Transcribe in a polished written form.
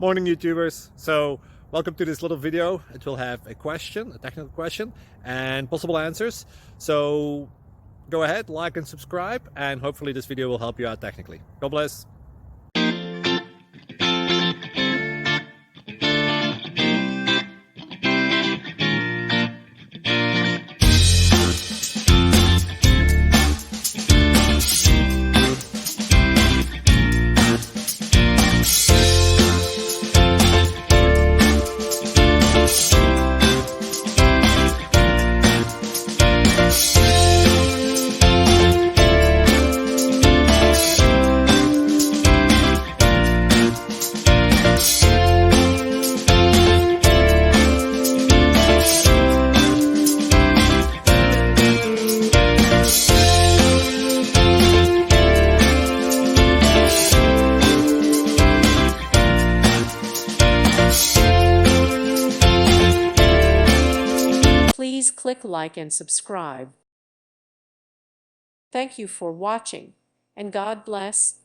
Morning YouTubers. So welcome to this little video. It will have a question, a technical question, and possible answers. So go ahead, like and subscribe, and hopefully this video will help you out technically. God bless. Please click like and subscribe. Thank you for watching, and God bless.